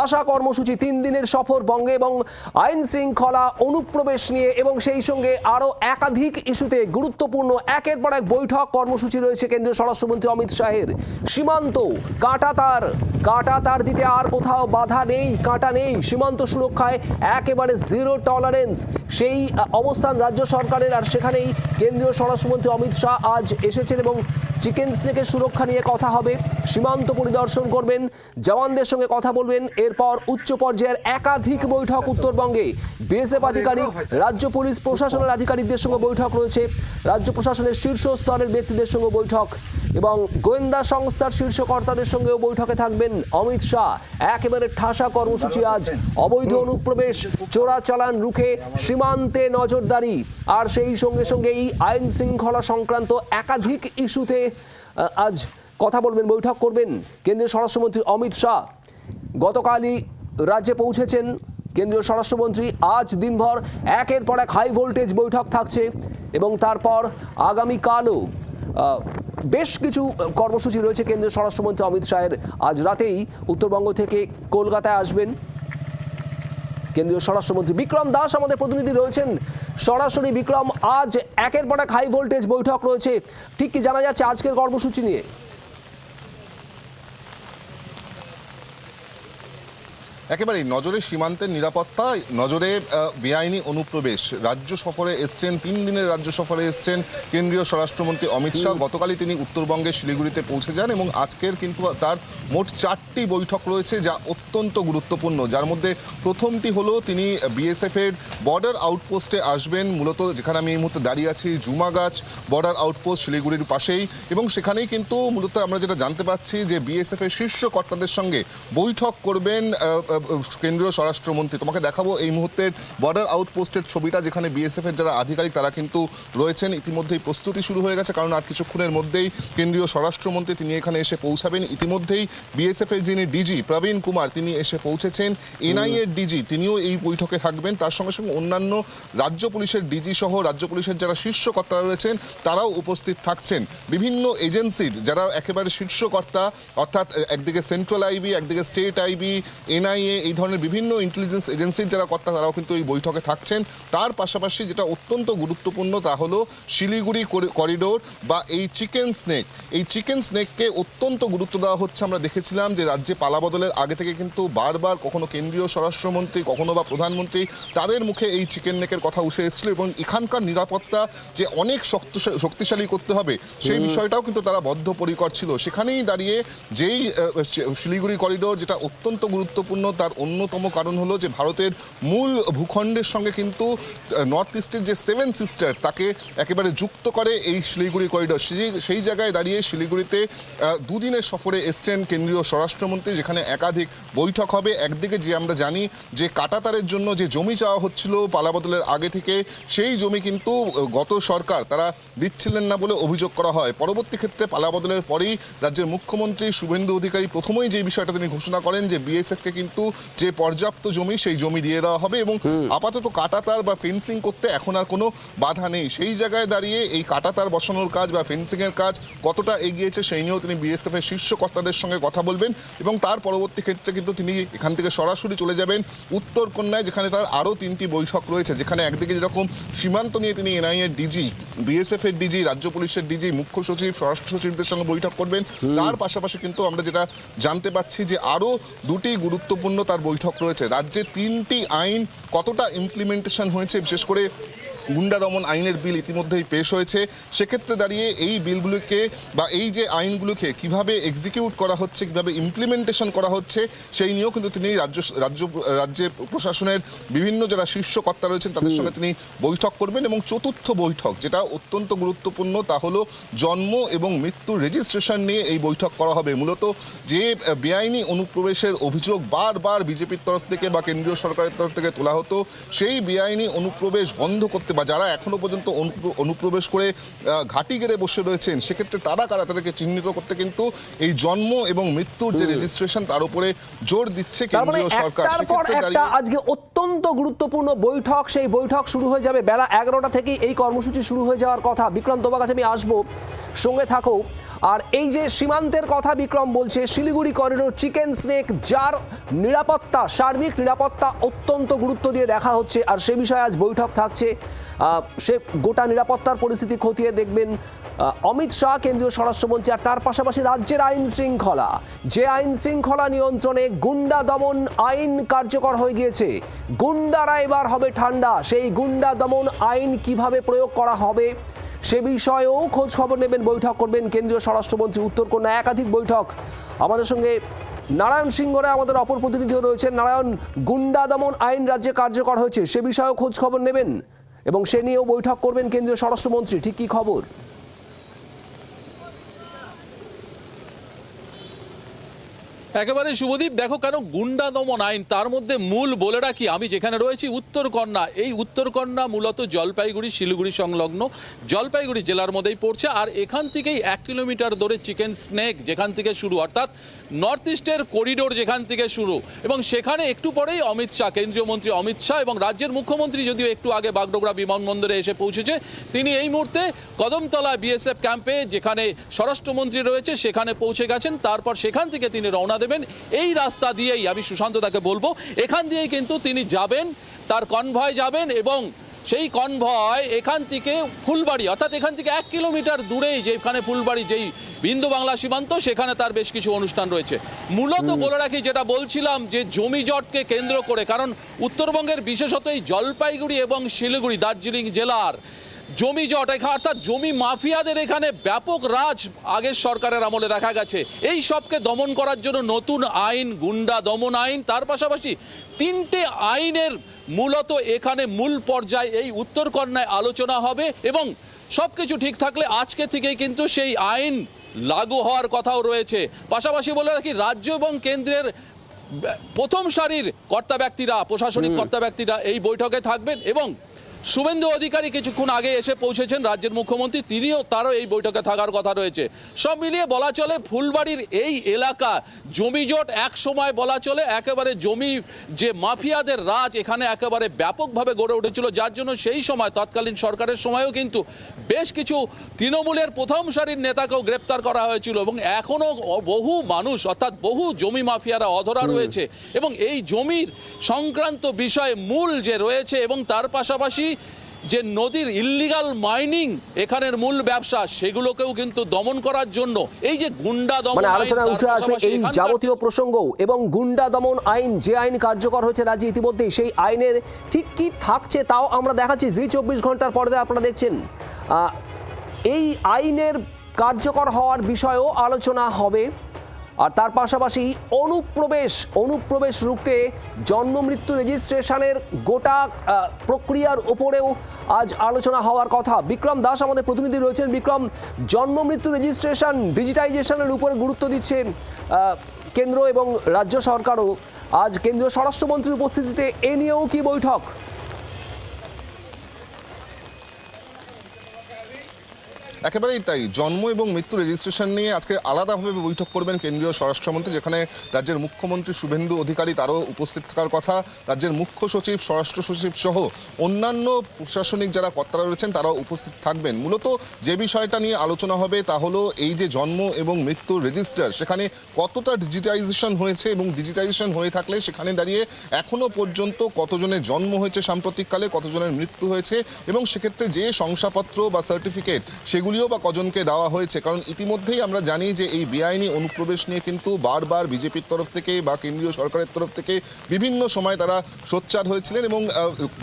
ঠাসা কর্মসূচি 3 দিনের সফর বঙ্গে এবং আইন শৃঙ্খলা অনুপ্রবেশ নিয়ে এবং সেই সঙ্গে আরও একাধিক ইস্যুতে গুরুত্বপূর্ণ একের পর এক বৈঠক কর্মসূচি রয়েছে কেন্দ্রীয় স্বরাষ্ট্রমন্ত্রী অমিত শাহের। সীমান্ত কাঁটা তার দিতে আর কোথাও বাধা নেই, কাঁটা নেই, সীমান্ত সুরক্ষায় একেবারে জিরো টলারেন্স, সেই অবস্থান রাজ্য সরকারের। আর সেখানেই কেন্দ্রীয় স্বরাষ্ট্রমন্ত্রী অমিত শাহ আজ এসেছেন এবং চিকেন স্নেকের সুরক্ষা নিয়ে কথা হবে, সীমান্ত পরিদর্শন করবেন, জওয়ানদের সঙ্গে কথা বলবেন। এরপর উচ্চ পর্যায়ের একাধিক বৈঠক উত্তরবঙ্গে, বিএসএফ আধিকারিক, রাজ্য পুলিশ প্রশাসনের আধিকারিকদের সঙ্গে বৈঠক রয়েছে, রাজ্য প্রশাসনের শীর্ষ স্তরের ব্যক্তিদের সঙ্গে বৈঠক এবং গোয়েন্দা সংস্থার শীর্ষ কর্তাদের সঙ্গেও বৈঠকে থাকবেন অমিত শাহ। একেবারে ঠাসা কর্মসূচি আজ, অবৈধ অনুপ্রবেশ, চোরাচালান রুখে সীমান্তে নজরদারি আর সেই সঙ্গে সঙ্গেই আইন শৃঙ্খলা সংক্রান্ত একাধিক ইস্যুতে আজ কথা বলবেন, বৈঠক করবেন কেন্দ্রীয় স্বরাষ্ট্রমন্ত্রী অমিত শাহ। গতকালই রাজ্যে পৌঁছেছেন কেন্দ্রীয় স্বরাষ্ট্রমন্ত্রী। আজ দিনভর একের পর এক হাই ভোল্টেজ বৈঠক থাকছে এবং তারপর আগামীকালও বেশ কিছু কর্মসূচি রয়েছে কেন্দ্রীয় স্বরাষ্ট্রমন্ত্রী অমিত শাহের। আজ রাতেই উত্তরবঙ্গ থেকে কলকাতায় আসবেন কেন্দ্রীয় স্বরাষ্ট্রমন্ত্রী। বিক্রম দাস আমাদের প্রতিনিধি রয়েছেন সরাসরি। বিক্রম, আজ একের পর এক হাই ভোল্টেজ বৈঠক রয়েছে, ঠিক কি জানা যাচ্ছে আজকের কর্মসূচি নিয়ে? একেবারেই নজরে সীমান্তের নিরাপত্তা, নজরে বেআইনি অনুপ্রবেশ। রাজ্য সফরে এসছেন, 3 দিনের রাজ্য সফরে এসছেন কেন্দ্রীয় স্বরাষ্ট্রমন্ত্রী অমিত শাহ। গতকালই তিনি উত্তরবঙ্গের শিলিগুড়িতে পৌঁছে যান এবং আজকের কিন্তু তার মোট 4টি বৈঠক রয়েছে যা অত্যন্ত গুরুত্বপূর্ণ। যার মধ্যে প্রথমটি হলো তিনি বিএসএফের বর্ডার আউটপোস্টে আসবেন, মূলত যেখানে আমি এই মুহূর্তে দাঁড়িয়ে আছি জুমাগাছ বর্ডার আউটপোস্ট শিলিগুড়ির পাশেই, এবং সেখানেই কিন্তু মূলত আমরা যেটা জানতে পাচ্ছি যে বিএসএফের শীর্ষ কর্তাদের সঙ্গে বৈঠক করবেন কেন্দ্রীয় স্বরাষ্ট্রমন্ত্রী। তোমাকে দেখাবো এই মুহূর্তের বর্ডার আউটপোস্টের ছবিটা, যেখানে বিএসএফের যারা আধিকারিক তারা কিন্তু রয়েছেন। ইতিমধ্যেই প্রস্তুতি শুরু হয়ে গেছে, কারণ আর কিছুক্ষণের মধ্যেই কেন্দ্রীয় স্বরাষ্ট্রমন্ত্রী তিনি এখানে এসে পৌঁছাবেন। ইতিমধ্যেই বিএসএফের যিনি ডিজি প্রবীণ কুমার তিনি এসে পৌঁছেছেন। এনআইএর ডিজি তিনিও এই বৈঠকে থাকবেন। তার সঙ্গে সঙ্গে অন্যান্য রাজ্য পুলিশের ডিজি সহ রাজ্য পুলিশের যারা শীর্ষ কর্তারা রয়েছেন তারাও উপস্থিত থাকছেন। বিভিন্ন এজেন্সির যারা একেবারে শীর্ষ কর্তা, অর্থাৎ একদিকে সেন্ট্রাল আইবি, একদিকে স্টেট আইবি, এনআইএ, এই ধরনের বিভিন্ন ইন্টেলিজেন্স এজেন্সির যারা কর্তা তারাও কিন্তু এই বৈঠকে থাকছেন। তার পাশাপাশি যেটা অত্যন্ত গুরুত্বপূর্ণ তা হলো শিলিগুড়ি করিডোর বা এই চিকেন স্নেক। এই চিকেন স্নেককে অত্যন্ত গুরুত্ব দেওয়া হচ্ছে। আমরা দেখেছিলাম যে রাজ্যে পালাবদলের আগে থেকে কিন্তু বারবার কখনো কেন্দ্রীয় স্বরাষ্ট্রমন্ত্রী, কখনো বা প্রধানমন্ত্রী, তাদের মুখে এই চিকেন নেকের কথা উঠে এসেছিল এবং এখানকার নিরাপত্তা যে অনেক শক্তিশালী করতে হবে সেই বিষয়টাও কিন্তু তারা বদ্ধপরিকর ছিল। সেখানেই দাঁড়িয়ে যেই শিলিগুড়ি করিডোর যেটা অত্যন্ত গুরুত্বপূর্ণ, তার অন্যতম কারণ হলো যে ভারতের মূল ভূখণ্ডের সঙ্গে কিন্তু নর্থ ইস্টের যে 7 সিস্টার তাকে একেবারে যুক্ত করে এই শিলিগুড়ি করিডোর। সেই জায়গায় দাঁড়িয়ে শিলিগুড়িতে 2 দিনের সফরে এসছেন কেন্দ্রীয় স্বরাষ্ট্রমন্ত্রী, যেখানে একাধিক বৈঠক হবে। একদিকে যে আমরা জানি যে কাঁটাতারের জন্য যে জমি চাওয়া হচ্ছিল পালাবদলের আগে থেকে, সেই জমি কিন্তু গত সরকার তারা দিচ্ছিলেন না বলে অভিযোগ করা হয়। পরবর্তী ক্ষেত্রে পালাবদলের পরেই রাজ্যের মুখ্যমন্ত্রী শুভেন্দু অধিকারী প্রথমেই যে বিষয়টা তিনি ঘোষণা করেন যে বিএসএফকে কিন্তু যে পর্যাপ্ত জমি সেই জমি দিয়ে দেওয়া হবে এবং আপাতত কাঁটাতার বা ফেন্সিং করতে এখন আর কোনো বাধা নেই। সেই জায়গায় দাঁড়িয়ে এই কাঁটাতার বসানোর কাজ বা ফেন্সিংয়ের কাজ কতটা এগিয়েছে সেই নিয়েও তিনি বিএসএফের শীর্ষ কর্তাদের সঙ্গে কথা বলবেন এবং তার পরবর্তী ক্ষেত্রে কিন্তু তিনি এখান থেকে সরাসরি চলে যাবেন উত্তরকন্যায়, যেখানে তার আরও 3টি বৈঠক রয়েছে। যেখানে একদিকে যেরকম সীমান্ত নিয়ে তিনি এনআইএর ডিজি, বিএসএফের ডিজি, রাজ্য পুলিশের ডিজি, মুখ্য সচিব, স্বরাষ্ট্র সচিবদের সঙ্গে বৈঠক করবেন। তার পাশাপাশি কিন্তু আমরা যেটা জানতে পাচ্ছি যে আরও 2টি গুরুত্বপূর্ণ তার বৈঠক রয়েছে। রাজ্যে 3টি আইন কতটা ইমপ্লিমেন্টেশন হয়েছে, বিশেষ করে গুন্ডা দমন আইনের বিল ইতিমধ্যেই পেশ হয়েছে। সেক্ষেত্রে দাঁড়িয়ে এই বিলগুলোকে বা এই যে আইনগুলোকে কিভাবে এক্সিকিউট করা হচ্ছে, কিভাবে ইমপ্লিমেন্টেশন করা হচ্ছে সেই নিয়েও কিন্তু তিনি রাজ্যে প্রশাসনের বিভিন্ন যারা শীর্ষ কর্তা রয়েছেন তাদের সঙ্গে তিনি বৈঠক করবেন। এবং চতুর্থ বৈঠক যেটা অত্যন্ত গুরুত্বপূর্ণ তা হলো জন্ম এবং মৃত্যুর রেজিস্ট্রেশন নিয়ে এই বৈঠক করা হবে। মূলত যে বেআইনি অনুপ্রবেশের অভিযোগ বারবার বিজেপির তরফ থেকে বা কেন্দ্রীয় সরকারের তরফ থেকে তোলা হতো, সেই বেআইনি অনুপ্রবেশ বন্ধ করতে বা যারা এখনো পর্যন্ত অনুপ্রবেশ করে ঘাঁটি গেড়ে বসে রয়েছেন, সেক্ষেত্রে তারা কারা, তাদেরকে চিহ্নিত করতে কিন্তু এই জন্ম এবং মৃত্যুর যে রেজিস্ট্রেশন তার উপরে জোর দিচ্ছে কেন্দ্রীয় সরকার। একটা আজকে অত্যন্ত গুরুত্বপূর্ণ বৈঠক, সেই বৈঠক শুরু হয়ে যাবে বেলা 11টা থেকেই এই কর্মসূচি শুরু হয়ে যাওয়ার কথা। বিক্রম, তোমার কাছে আমি আসবো, সঙ্গে থাকো। আর এই যে সীমান্তের কথা বিক্রম বলছে, শিলিগুড়ি করিডোর, চিকেন স্নেক, যার নিরাপত্তা, সার্বিক নিরাপত্তা অত্যন্ত গুরুত্ব দিয়ে দেখা হচ্ছে, আর সে বিষয়ে আজ বৈঠক থাকছে। সে গোটা নিরাপত্তার পরিস্থিতি খতিয়ে দেখবেন অমিত শাহ, কেন্দ্রীয় স্বরাষ্ট্রমন্ত্রী। আর তার পাশাপাশি রাজ্যের আইন শৃঙ্খলা, যে আইন শৃঙ্খলা নিয়ন্ত্রণে গুন্ডা দমন আইন কার্যকর হয়ে গিয়েছে, গুন্ডারা এবার হবে ঠান্ডা। সেই গুন্ডা দমন আইন কিভাবে প্রয়োগ করা হবে সে বিষয়েও খোঁজ খবর নেবেন, বৈঠক করবেন কেন্দ্রীয় স্বরাষ্ট্রমন্ত্রী। উত্তরকন্যা একাধিক বৈঠক। আমাদের সঙ্গে নারায়ণ সিংহ রায়, আমাদের অপর প্রতিনিধিও রয়েছেন। নারায়ণ, গুন্ডা দমন আইন রাজ্যে কার্যকর হয়েছে, সে বিষয়েও খোঁজ খবর নেবেন এবং সে নিয়েও বৈঠক করবেন কেন্দ্রীয় স্বরাষ্ট্রমন্ত্রী। ঠিক কি খবর? একেবারে শুভদীপ, দেখো কেন গুন্ডা দমন আইন, তার মধ্যে মূল বলে রাখি আমি যেখানে রয়েছি উত্তরকন্যা। এই উত্তরকন্যা মূলত জলপাইগুড়ি শিলিগুড়ি সংলগ্ন জলপাইগুড়ি জেলার মধ্যেই পড়ছে। আর এখান থেকেই 1 কিলোমিটার দূরে চিকেন স্নেক যেখান থেকে শুরু, অর্থাৎ নর্থ ইস্টের করিডোর যেখান থেকে শুরু, এবং সেখানে একটু পরেই অমিত শাহ, কেন্দ্রীয় মন্ত্রী অমিত শাহ এবং রাজ্যের মুখ্যমন্ত্রী যদিও একটু আগে বাগডোগরা বিমানবন্দরে এসে পৌঁছেছে, তিনি এই মুহূর্তে কদমতলা বিএসএফ ক্যাম্পে যেখানে স্বরাষ্ট্রমন্ত্রী রয়েছে সেখানে পৌঁছে গেছেন। তারপর সেখান থেকে তিনি রওনা দেবেন। এই রাস্তা দিয়েই, আমি সুশান্ত তাকে বলবো, এখান দিয়েই কিন্তু তিনি যাবেন, তার কনভয় যাবেন এবং সেই কনভয় এখান থেকে ফুলবাড়ি, অর্থাৎ এখান থেকে 1 কিলোমিটার দূরেই যেখানে ফুলবাড়ি, যেই বিন্দু বাংলা সীমান্ত, সেখানে তার বেশ কিছু অনুষ্ঠান রয়েছে। মূলত বলে রাখি, যেটা বলছিলাম যে জমি জটকে কেন্দ্র করে, কারণ উত্তরবঙ্গের বিশেষত এই জলপাইগুড়ি এবং শিলিগুড়ি, দার্জিলিং জেলার জমি জট, অর্থাৎ জমি মাফিয়াদের এখানে ব্যাপক রাজ আগের সরকারের আমলে দেখা গেছে। এই সবকে দমন করার জন্য নতুন আইন, গুন্ডা দমন আইন, তার পাশাপাশি 3টে আইনের মূলত এখানে মূল পর্যায়ে এই উত্তরকন্যায় আলোচনা হবে এবং সবকিছু ঠিক থাকলে আজকে থেকেই কিন্তু সেই আইন লাগু হওয়ার কথাও রয়েছে। পাশাপাশি বলে রাখি, রাজ্য এবং কেন্দ্রের প্রথম সারির কর্তা ব্যক্তিরা, প্রশাসনিক কর্তা ব্যক্তিরা এই বৈঠকে থাকবেন এবং শুভেন্দু অধিকারী কিছুক্ষণ আগে এসে পৌঁছেছেন, রাজ্যের মুখ্যমন্ত্রী, তারও এই বৈঠকে থাকার কথা রয়েছে। সব মিলিয়ে বলা চলে ফুলবাড়ির এই এলাকা জমিজট এক সময় বলা চলে একেবারে জমি যে মাফিয়াদের রাজ এখানে একেবারে ব্যাপকভাবে গড়ে উঠেছিল, যার জন্য সেই সময় তৎকালীন সরকারের সময়ও কিন্তু বেশ কিছু তৃণমূলের প্রথম সারির নেতাকেও গ্রেপ্তার করা হয়েছিল এবং এখনো বহু মানুষ, অর্থাৎ বহু জমি মাফিয়ারা অধরা রয়েছে এবং এই জমির সংক্রান্ত বিষয়ে মূল যে রয়েছে এবং তার পাশাপাশি যে নদীর ইল্লিগাল মাইনিং এখানের মূল ব্যবসা, সেগুলোকেও কিন্তু দমন করার জন্য এই যে গুন্ডা দমন আলোচনা উঠে আসবে এই যাবতীয় প্রসঙ্গ এবং গুন্ডা দমন আইন, যে আইন কার্যকর হয়েছে রাজ্যে ইতিমধ্যেই, সেই আইনের ঠিক কি থাকছে তাও আমরা দেখাচ্ছি। জি 24 ঘন্টার পর্দায় আপনারা দেখছেন এই আইনের কার্যকর হওয়ার বিষয়েও আলোচনা হবে। আর তার পাশাপাশি অনুপ্রবেশ রুখতে জন্ম মৃত্যু রেজিস্ট্রেশনের গোটা প্রক্রিয়ার উপরেও আজ আলোচনা হওয়ার কথা। বিক্রম দাস আমাদের প্রতিনিধি রয়েছেন। বিক্রম, জন্ম মৃত্যু রেজিস্ট্রেশন ডিজিটাইজেশনের উপরে গুরুত্ব দিচ্ছে কেন্দ্র এবং রাজ্য সরকারও। আজ কেন্দ্রীয় স্বরাষ্ট্রমন্ত্রীর উপস্থিতিতে এ নিয়েও কি বৈঠক? একেবারেই তাই, জন্ম এবং মৃত্যু রেজিস্ট্রেশন নিয়ে আজকে আলাদাভাবে বৈঠক করবেন কেন্দ্রীয় স্বরাষ্ট্রমন্ত্রী, যেখানে রাজ্যের মুখ্যমন্ত্রী শুভেন্দু অধিকারী তারও উপস্থিত থাকার কথা। রাজ্যের মুখ্য সচিব, স্বরাষ্ট্র সচিব সহ অন্যান্য প্রশাসনিক যারা কর্তারা রয়েছেন তারাও উপস্থিত থাকবেন। মূলত যে বিষয়টা নিয়ে আলোচনা হবে তা হলো এই যে জন্ম এবং মৃত্যুর রেজিস্টার, সেখানে কতটা ডিজিটাইজেশন হয়েছে এবং ডিজিটাইজেশন হয়ে থাকলে সেখানে দাঁড়িয়ে এখনও পর্যন্ত কতজনের জন্ম হয়েছে সাম্প্রতিককালে, কতজনের মৃত্যু হয়েছে এবং সেক্ষেত্রে যে শংসাপত্র বা সার্টিফিকেট সেগুলিও বা কজনকে দেওয়া হয়েছে। কারণ ইতিমধ্যেই আমরা জানি যে এই বেআইনি অনুপ্রবেশ নিয়ে কিন্তু বারবার বিজেপির তরফ থেকে বা কেন্দ্রীয় সরকারের তরফ থেকে বিভিন্ন সময় তারা সোচ্চার হয়েছিলেন এবং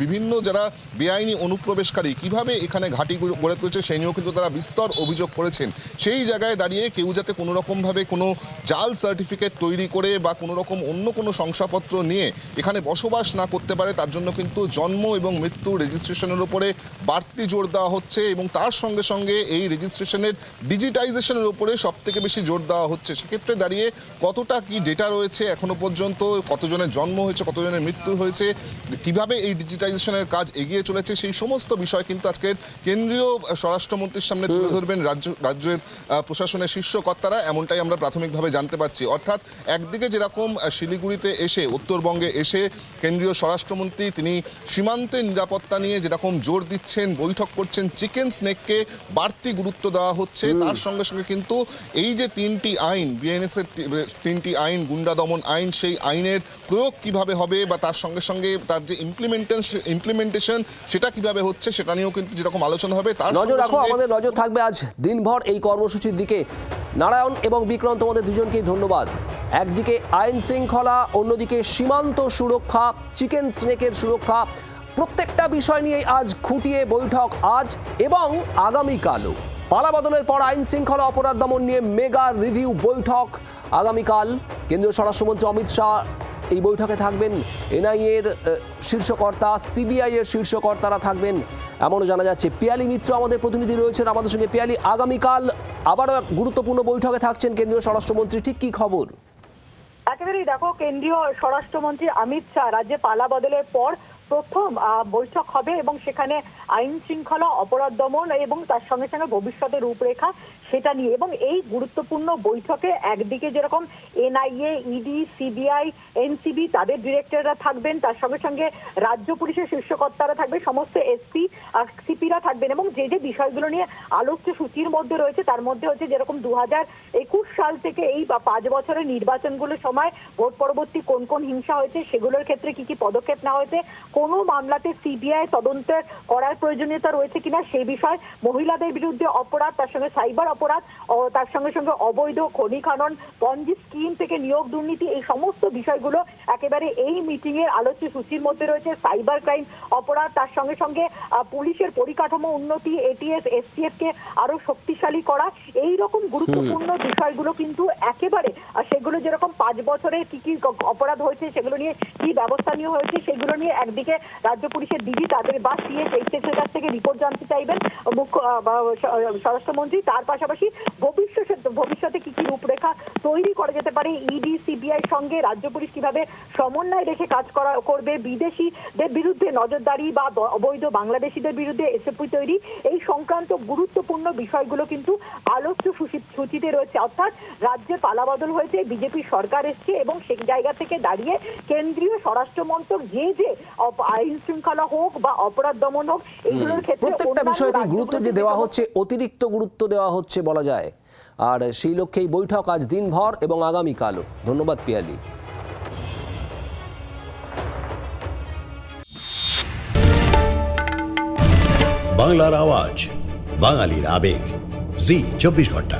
বিভিন্ন যারা বেআইনি অনুপ্রবেশকারী কিভাবে এখানে ঘাঁটি গড়ে তুলেছে সেই নিয়েও কিন্তু তারা বিস্তর অভিযোগ করেছেন। সেই জায়গায় দাঁড়িয়ে কেউ যাতে কোনো রকমভাবে কোনো জাল সার্টিফিকেট তৈরি করে বা কোনো রকম অন্য কোনো শংসাপত্র নিয়ে এখানে বসবাস না করতে পারে, তার জন্য কিন্তু জন্ম এবং মৃত্যু রেজিস্ট্রেশনের উপরে বাড়তি জোর দেওয়া হচ্ছে এবং তার সঙ্গে সঙ্গে এই এই রেজিস্ট্রেশনের ডিজিটাইজেশনের উপরে সব থেকে বেশি জোর দেওয়া হচ্ছে। সেক্ষেত্রে দাঁড়িয়ে কতটা কি ডেটা রয়েছে এখনো পর্যন্ত, কতজনের জন্ম হয়েছে, কতজনের মৃত্যু হয়েছে, কিভাবে এই ডিজিটাইজেশনের কাজ এগিয়ে চলেছে, সেই সমস্ত বিষয় কিন্তু আজকের কেন্দ্রীয় স্বরাষ্ট্রমন্ত্রীর সামনে তুলে ধরবেন রাজ্যের প্রশাসনের শীর্ষ কর্তারা, এমনটাই আমরা প্রাথমিকভাবে জানতে পারছি। অর্থাৎ একদিকে যেরকম শিলিগুড়িতে এসে, উত্তরবঙ্গে এসে কেন্দ্রীয় স্বরাষ্ট্রমন্ত্রী তিনি সীমান্তের নিরাপত্তা নিয়ে যেরকম জোর দিচ্ছেন, বৈঠক করছেন, চিকেন স্নেককে বাড়তি গুরুত্ব দেওয়া হচ্ছে, তার সঙ্গে সঙ্গে কিন্তু এই যে তিনটি আইন, বিএনএস এর তিনটি আইন, গুন্ডা দমন আইন, সেই আইনের প্রয়োগ কিভাবে হবে বা তার সঙ্গে সঙ্গে তার যে ইমপ্লিমেন্টেশন সেটা কিভাবে হচ্ছে সেটা নিয়েও কিন্তু যেরকম আলোচনা হবে। তার নজর রাখো, আমাদের নজর থাকবে আজ দিনভর এই কর্মসূচির দিকে। নারায়ণ এবং বিক্রান্ত, তোমাদের দুজনকেই ধন্যবাদ। একদিকে আইন শৃঙ্খলা, অন্যদিকে সীমান্ত সুরক্ষা, চিকেন স্নেকের সুরক্ষা, প্রত্যেকটা বিষয় নিয়ে আজ খুঁটিয়ে বৈঠক আজ এবং আগামীকালও। পালাবদলের পর আইন শৃঙ্খলা অপরাধ দমন নিয়ে মেগা রিভিউ বৈঠক আগামীকাল। কেন্দ্রীয় স্বরাষ্ট্রমন্ত্রী অমিত শাহ এই বৈঠকে থাকবেন, এনআইএ এর শীর্ষকর্তা, সিবিআই এর শীর্ষকর্তারা থাকবেন এমনও জানা যাচ্ছে। পিয়ালি মিত্র আমাদের প্রতিনিধি রয়েছেন আমাদের সঙ্গে। পিয়ালি, আগামীকাল আবারও এক গুরুত্বপূর্ণ বৈঠকে থাকছেন কেন্দ্রীয় স্বরাষ্ট্রমন্ত্রী, ঠিক কি খবর? একেবারেই দেখো, কেন্দ্রীয় স্বরাষ্ট্রমন্ত্রী অমিত শাহ রাজ্যে পালা বদলের পর প্রথম বৈঠক হবে এবং সেখানে আইন শৃঙ্খলা, অপরাধ দমন এবং তার সঙ্গে সঙ্গে ভবিষ্যতের রূপরেখা সেটা নিয়ে। এবং এই গুরুত্বপূর্ণ বৈঠকে একদিকে যেরকম এনআইএ, ইডি, সিবিআই, এনসিবি তাদের ডিরেক্টররা থাকবেন, তার সঙ্গে সঙ্গে রাজ্য পুলিশের শীর্ষকর্তারা থাকবে, সমস্ত এসপি আর সিপিরা থাকবেন। এবং যে যে বিষয়গুলো নিয়ে আলোচ্য সূচির মধ্যে রয়েছে তার মধ্যে হচ্ছে যেরকম 2021 সাল থেকে এই 5 বছরের নির্বাচনগুলোর সময় ভোট পরবর্তী কোন কোন হিংসা হয়েছে, সেগুলোর ক্ষেত্রে কি কি পদক্ষেপ নেওয়া হয়েছে, কোনো মামলাতে সিবিআই তদন্তের করার প্রয়োজনীয়তা রয়েছে কিনা সেই বিষয়, মহিলাদের বিরুদ্ধে অপরাধ, তার সঙ্গে সাইবার অপরাধ ও তার সঙ্গে সঙ্গে অবৈধ খনি খনন, পঞ্জি স্কিম থেকে নিয়োগ দুর্নীতি, এই সমস্ত বিষয়গুলো একেবারে এই মিটিং এর আলোচ্য সূচির মধ্যে রয়েছে। সাইবার ক্রাইম অপরাধ, তার সঙ্গে সঙ্গে পুলিশের পরিকাঠামো উন্নতি, এটিএস, এসটিএফ কে আরো শক্তিশালী করা, এই রকম গুরুত্বপূর্ণ বিষয়গুলো কিন্তু একেবারে সেগুলো যেরকম 5 বছরে কি কি অপরাধ হয়েছে, সেগুলো নিয়ে কি ব্যবস্থা নেওয়া হয়েছে, সেগুলো নিয়ে একদিকে রাজ্য পুলিশের ডিজি তাদের বা সিএস এইচএসের কাছ থেকে রিপোর্ট জানতে চাইবেন মুখ্য স্বরাষ্ট্রমন্ত্রী। তার পাশাপাশি ভবিষ্যতে কি কি রূপরেখা তৈরি করা যেতে পারে, ইডি, সিবিআই সঙ্গে রাজ্য পুলিশ কিভাবে সমন্বয় রেখে কাজ করবে, বিদেশিদের বিরুদ্ধে নজরদারি বা অবৈধ বাংলাদেশিদের বিরুদ্ধে এসএপি তৈরি, এই সংক্রান্ত গুরুত্বপূর্ণ বিষয়গুলো কিন্তু আলোচ্য সূচিতে রয়েছে। অর্থাৎ রাজ্যে পালাবদল হয়েছে, বিজেপি সরকার এসছে এবং সেই জায়গা থেকে দাঁড়িয়ে কেন্দ্রীয় স্বরাষ্ট্রমন্ত্রক যে যে আইন শৃঙ্খলা হোক বা অপরাধ দমন হোক, এইগুলোর ক্ষেত্রে প্রত্যেকটা বিষয়তে গুরুত্ব যে দেওয়া হচ্ছে, অতিরিক্ত গুরুত্ব দেওয়া হচ্ছে বলা যায়। আর সেই লক্ষ্যে এই বৈঠক আজ দিনভর এবং আগামীকালও। ধন্যবাদ পিয়ালি। বাংলার আওয়াজ, বাঙালির আবেগ, জি 24 ঘন্টা।